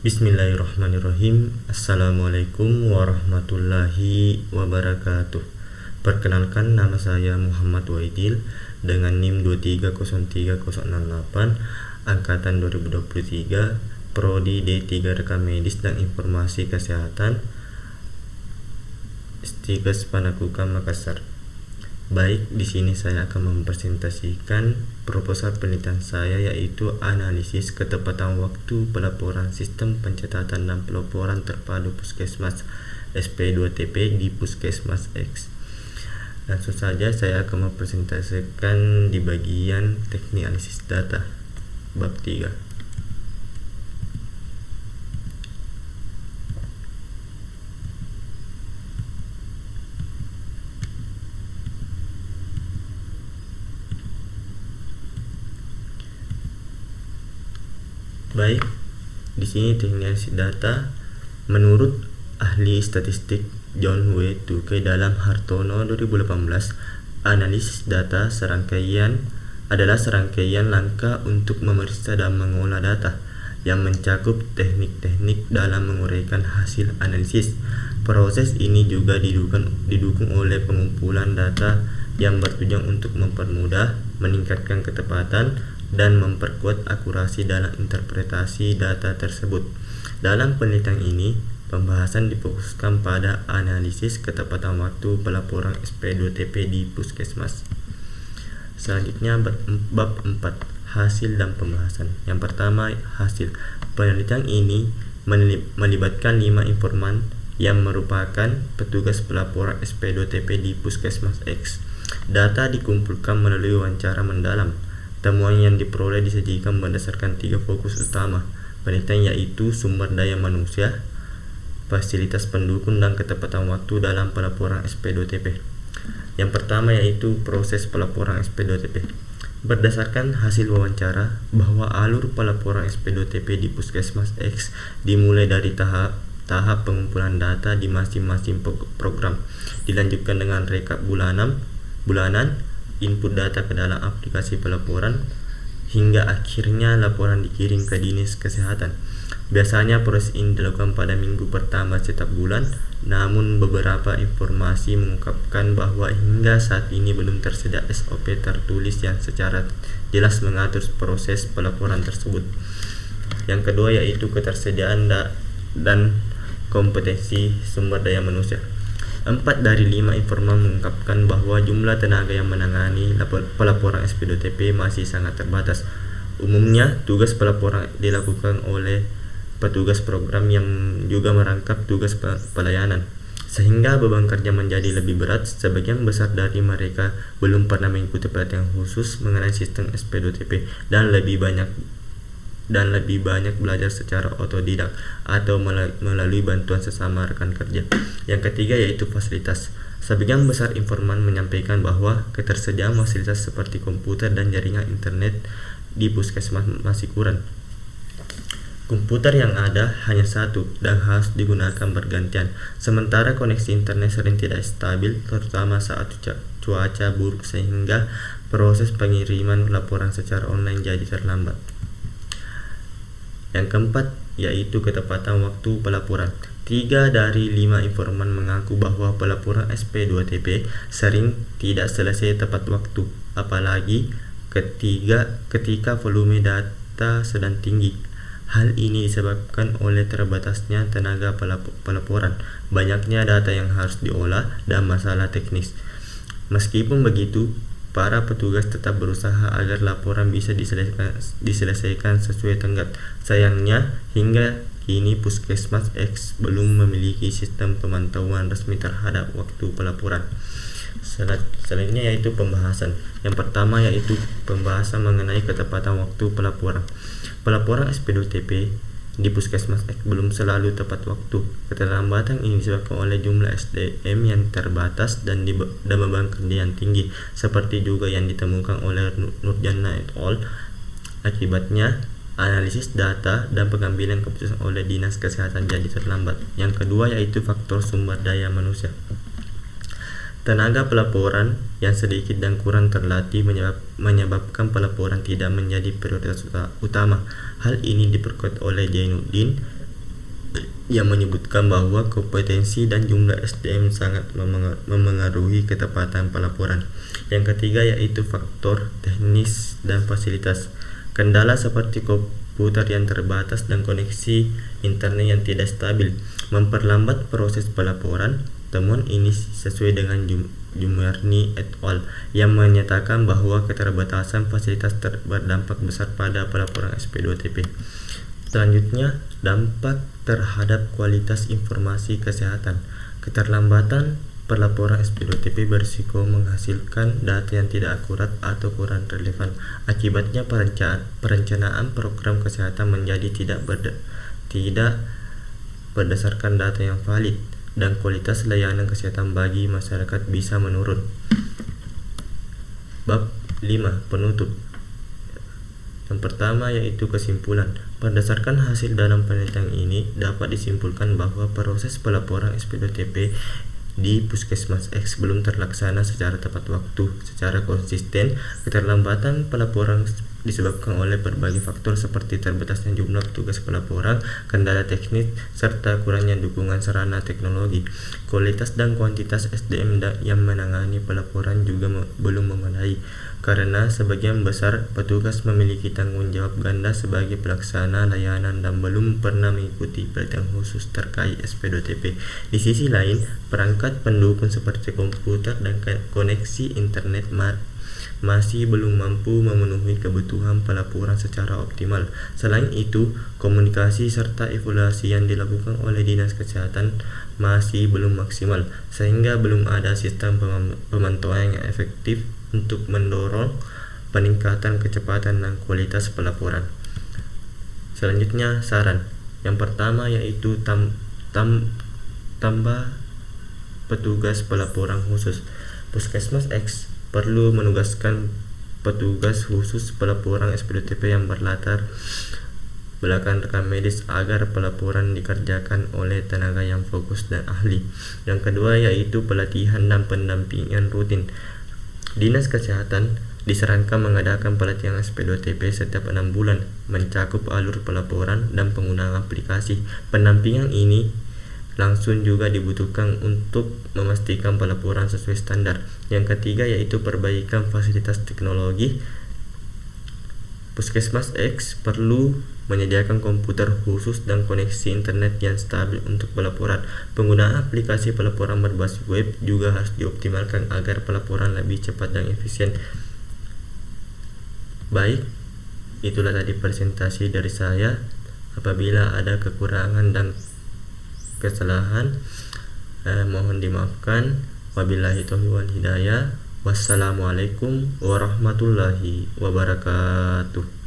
Bismillahirrahmanirrahim. Assalamualaikum warahmatullahi wabarakatuh. Perkenalkan, nama saya Muhammad Waidil dengan NIM 2303068 angkatan 2023, Prodi D3 Rekam Medis dan Informasi Kesehatan, Stikes Panakukang Makassar. Baik, di sini saya akan mempresentasikan proposal penelitian saya, yaitu analisis ketepatan waktu pelaporan sistem pencatatan dan pelaporan terpadu Puskesmas SP2TP di Puskesmas X. Langsung saja saya akan mempresentasikan di bagian teknik analisis data bab 3. Baik, di sini teknik analisis data menurut ahli statistik John W. Tukey dalam Hartono 2018, analisis data adalah serangkaian langkah untuk memeriksa dan mengolah data yang mencakup teknik-teknik dalam menguraikan hasil analisis. Proses ini juga didukung oleh pengumpulan data yang bertujuan untuk mempermudah, meningkatkan ketepatan, dan memperkuat akurasi dalam interpretasi data tersebut. Dalam penelitian ini, pembahasan difokuskan pada analisis ketepatan waktu pelaporan SP2TP di Puskesmas. Selanjutnya bab 4, hasil dan pembahasan. Yang pertama, hasil. Penelitian ini melibatkan 5 informan yang merupakan petugas pelaporan SP2TP di Puskesmas X. Data dikumpulkan melalui wawancara mendalam. Temuan yang diperoleh disajikan berdasarkan 3 fokus utama penelitian, yaitu sumber daya manusia, fasilitas pendukung, dan ketepatan waktu dalam pelaporan SP2TP. Yang pertama yaitu proses pelaporan SP2TP. Berdasarkan hasil wawancara, bahwa alur pelaporan SP2TP di Puskesmas X dimulai dari tahap pengumpulan data di masing-masing program, dilanjutkan dengan rekap bulanan, input data ke dalam aplikasi pelaporan, hingga akhirnya laporan dikirim ke Dinas Kesehatan. Biasanya proses ini dilakukan pada minggu pertama setiap bulan, namun beberapa informasi mengungkapkan bahwa hingga saat ini belum tersedia SOP tertulis yang secara jelas mengatur proses pelaporan tersebut. Yang kedua yaitu ketersediaan dan kompetensi sumber daya manusia. 4 dari 5 informan mengungkapkan bahwa jumlah tenaga yang menangani pelaporan SP2TP masih sangat terbatas. Umumnya, tugas pelaporan dilakukan oleh petugas program yang juga merangkap tugas pelayanan, sehingga beban kerja menjadi lebih berat. Sebagian besar dari mereka belum pernah mengikuti pelatihan khusus mengenai sistem SP2TP dan lebih banyak belajar secara otodidak atau melalui bantuan sesama rekan kerja. Yang ketiga yaitu fasilitas. Sebagian besar informan menyampaikan bahwa ketersediaan fasilitas seperti komputer dan jaringan internet di Puskesmas masih kurang. Komputer yang ada hanya satu dan harus digunakan bergantian, sementara koneksi internet sering tidak stabil, terutama saat cuaca buruk, sehingga proses pengiriman laporan secara online jadi terlambat. Yang keempat yaitu ketepatan waktu pelaporan. 3 dari 5 informan mengaku bahwa pelaporan SP2TP sering tidak selesai tepat waktu, apalagi ketika volume data sedang tinggi. Hal ini disebabkan oleh terbatasnya tenaga pelaporan, banyaknya data yang harus diolah, dan masalah teknis. Meskipun begitu, para petugas tetap berusaha agar laporan bisa diselesaikan sesuai tenggat. Sayangnya, hingga kini Puskesmas X belum memiliki sistem pemantauan resmi terhadap waktu pelaporan. Selanjutnya yaitu pembahasan. Yang pertama yaitu pembahasan mengenai ketepatan waktu pelaporan. Pelaporan SP2TP di Puskesmas X belum selalu tepat waktu. Keterlambatan ini disebabkan oleh jumlah SDM yang terbatas dan beban kerja yang tinggi, seperti juga yang ditemukan oleh Nurjana et al. Akibatnya, analisis data dan pengambilan keputusan oleh Dinas Kesehatan jadi terlambat. Yang kedua yaitu faktor sumber daya manusia. Tenaga pelaporan yang sedikit dan kurang terlatih menyebabkan pelaporan tidak menjadi prioritas utama. Hal ini diperkuat oleh Jainuddin yang menyebutkan bahwa kompetensi dan jumlah SDM sangat memengaruhi ketepatan pelaporan. Yang ketiga yaitu faktor teknis dan fasilitas. Kendala seperti komputer yang terbatas dan koneksi internet yang tidak stabil memperlambat proses pelaporan. Temuan ini sesuai dengan Jumerni et al. Yang menyatakan bahwa keterbatasan fasilitas berdampak besar pada pelaporan SP2TP. Selanjutnya, dampak terhadap kualitas informasi kesehatan. Keterlambatan pelaporan SP2TP berisiko menghasilkan data yang tidak akurat atau kurang relevan. Akibatnya perencanaan program kesehatan menjadi tidak berdasarkan data yang valid dan kualitas layanan kesehatan bagi masyarakat bisa menurun. Bab 5. Penutup. Yang pertama yaitu kesimpulan. Berdasarkan hasil dalam penelitian ini dapat disimpulkan bahwa proses pelaporan SP2TP di Puskesmas X belum terlaksana secara tepat waktu. Secara konsisten, keterlambatan pelaporan disebabkan oleh berbagai faktor seperti terbatasnya jumlah petugas pelaporan, kendala teknis, serta kurangnya dukungan sarana teknologi. Kualitas dan kuantitas SDM yang menangani pelaporan juga belum memadai, karena sebagian besar petugas memiliki tanggung jawab ganda sebagai pelaksana layanan dan belum pernah mengikuti pelatihan khusus terkait SP2TP. Di sisi lain, perangkat pendukung seperti komputer dan koneksi internet masih belum mampu memenuhi kebutuhan pelaporan secara optimal. Selain itu, komunikasi serta evaluasi yang dilakukan oleh Dinas Kesehatan masih belum maksimal, sehingga belum ada sistem pemantauan yang efektif untuk mendorong peningkatan kecepatan dan kualitas pelaporan. Selanjutnya, saran. Yang pertama yaitu tambah petugas pelaporan khusus. Puskesmas X perlu menugaskan petugas khusus pelaporan SP2TP yang berlatar belakang rekam medis agar pelaporan dikerjakan oleh tenaga yang fokus dan ahli. Yang kedua yaitu pelatihan dan pendampingan rutin. Dinas Kesehatan disarankan mengadakan pelatihan SP2TP setiap 6 bulan, mencakup alur pelaporan dan penggunaan aplikasi. Pendampingan ini langsung juga dibutuhkan untuk memastikan pelaporan sesuai standar. Yang ketiga yaitu perbaikan fasilitas teknologi. Puskesmas X perlu menyediakan komputer khusus dan koneksi internet yang stabil untuk pelaporan. Penggunaan aplikasi pelaporan berbasis web juga harus dioptimalkan agar pelaporan lebih cepat dan efisien. Baik, itulah tadi presentasi dari saya. Apabila ada kekurangan dan kesalahan, mohon dimaafkan. Wabillahi taufiq wal hidayah. Wassalamualaikum warahmatullahi wabarakatuh.